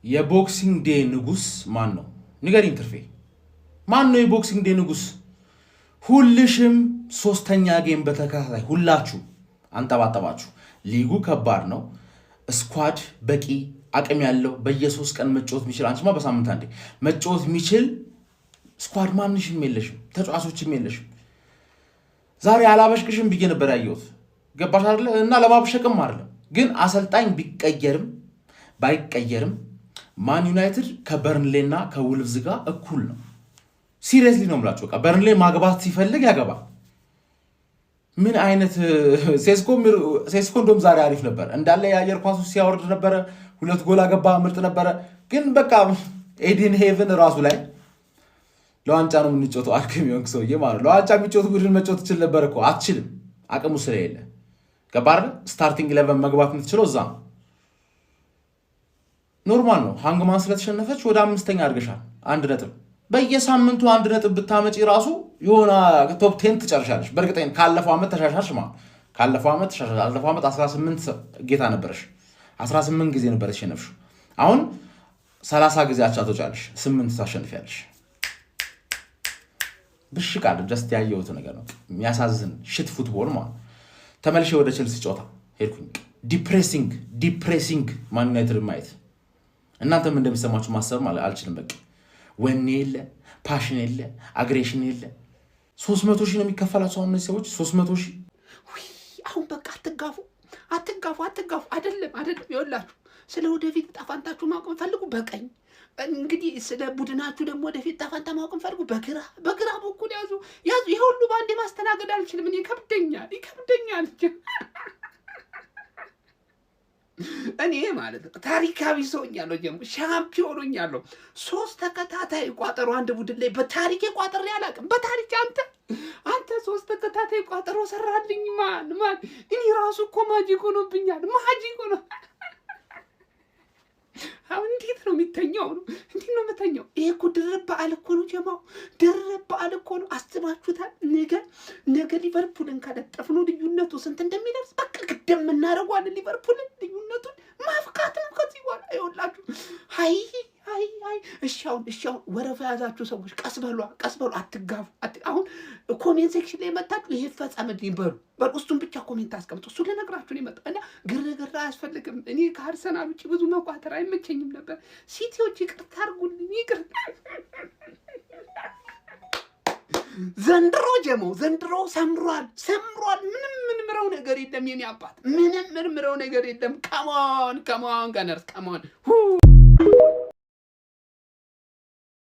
የቦክሲንግ ዴይ ንጉስ ማን ነው? ንገሪኝ ትርፌ። ማን ነው የቦክሲንግ ዴይ ንጉስ? ሁልሽም ሶስተኛ ጌም በተከታታይ ሁላችሁ አንጠባጠባችሁ። ሊጉ ከባድ ነው። ስኳድ በቂ አቅም ያለው በየ3 ቀን መጫወት የሚችል አንቺማ በሳምንት አንዴ መጫወት የሚችል ስኳድ ማንሽም የለሽም፣ ተጫዋቾችም የለሽም። ዛሬ አላበሽቅሽም ብዬ ነበር ያየሁት። ገባሽ አይደለ? እና ለማብሸቅም አይደለም ግን አሰልጣኝ ቢቀየርም ባይቀየርም ማን ዩናይትድ ከበርንሌና ከውልቭዝ ጋር እኩል ነው። ሲሪየስሊ ነው የምላችሁ። በቃ በርንሌ ማግባት ሲፈልግ ያገባል። ምን አይነት ሴስኮ እንደውም ዛሬ አሪፍ ነበር እንዳለ የአየር ኳሱ ሲያወርድ ነበረ። 2 ጎል አገባ፣ ምርጥ ነበረ። ግን በቃ ኤዲን ሄቨን ራሱ ላይ ለዋንጫ ነው የምንጮተው አልከም ይሆን ሰውዬ ማለት ለዋንጫ የሚጮት ቡድን መጮት ትችል ነበር እኮ አትችልም። አቅሙ ስለሌለ ገባር ስታርቲንግ 11 መግባት የምትችለው እዛ ነው። ኖርማል ነው። ሃንግማን ስለተሸነፈች ወደ 5ኛ አድርገሻል። 1 ነጥብ በየሳምንቱ 1 ነጥብ ብታመጪ ራሱ የሆነ ቶፕ 10 ትጨርሻለሽ። በእርግጠኝ ካለፈው ዓመት ተሻሻልሽ ማለት ካለፈው ዓመት ተሻሻልሽ። ካለፈው ዓመት 18 ጌታ ነበረሽ፣ 18 ጊዜ ነበር የተሸነፍሽው። አሁን 30 ጊዜ አቻ ትወጫለሽ፣ 8 ታሸንፊያለሽ። ብሽቃል ጀስት ያየሁት ነገር ነው። የሚያሳዝን ሽት ፉትቦል ማለት። ተመልሼ ወደ ቼልሲ ጨዋታ ሄድኩኝ። ዲፕሬሲንግ ማን ዩናይትድ ማየት እናንተም እንደሚሰማችሁ ማሰብ ማለት አልችልም። በቃ ወኔ የለ፣ ፓሽን የለ፣ አግሬሽን የለ። 300 ሺህ ነው የሚከፈላቸው አሁን እነዚህ ሰዎች 300 ሺህ። አሁን በቃ አትጋፉ አይደለም ይኸውላችሁ፣ ስለ ወደፊት ዕጣ ፈንታችሁ ማወቅ ፈልጉ በቀኝ እንግዲህ ስለ ቡድናችሁ ደግሞ ወደፊት ዕጣ ፈንታ ማወቅ ፈልጉ በግራ በኩል ያዙ። ይሄ ሁሉ ባንዴ ማስተናገድ አልችልም እኔ ይከብደኛል። እኔ ማለት ታሪካዊ ሰውኛለሁ፣ ጀምሮ ሻምፒዮን ሆኛለሁ። 3 ተከታታይ ቋጠሮ አንድ ቡድን ላይ በታሪኬ ቋጥሬ አላውቅም። በታሪክ አንተ 3 ተከታታይ ቋጠሮ ሰራልኝ። ማን እኔ ራሱ እኮ ማጂክ ሆኖብኛል። ማጂክ ሆኖ አሁን እንዴት ነው የሚተኛው? እንዴት ነው የምተኛው? ይሄ እኮ ድርብ በዓል እኮ ነው ጀማው፣ ድርብ በዓል እኮ ነው። አስባችሁታል? ነገ ሊቨርፑልን ከለጠፍነው ልዩነቱ ስንት እንደሚደርስ በቃ ግድም እናደርገዋለን። ሊቨርፑልን ልዩነቱን ማፍካት ነው ከዚህ በኋላ ይኸውላችሁ። እሺ አሁን ወረፋ ያዛችሁ ሰዎች ቀስ በሉ፣ አትጋፉ። አሁን ኮሜንት ሴክሽን ላይ መጣችሁ ይሄ ፈጸምልኝ በሉ እሱን ብቻ ኮሜንት አስቀምጡ። እሱ ለነግራችሁ ነው የመጣው እና ግርግር አያስፈልግም። እኔ ከአርሰናል ውጭ ብዙ መቋጠር አይመቸኝም ነበር። ሲቲዎች ይቅርታ አድርጉልኝ፣ ይቅርታ። ዘንድሮ ሰምሯል። ምንም ምርምረው ነገር የለም የኔ አባት፣ ምንም ምርምረው ነገር የለም። ከሞን ጋነርስ ከሞን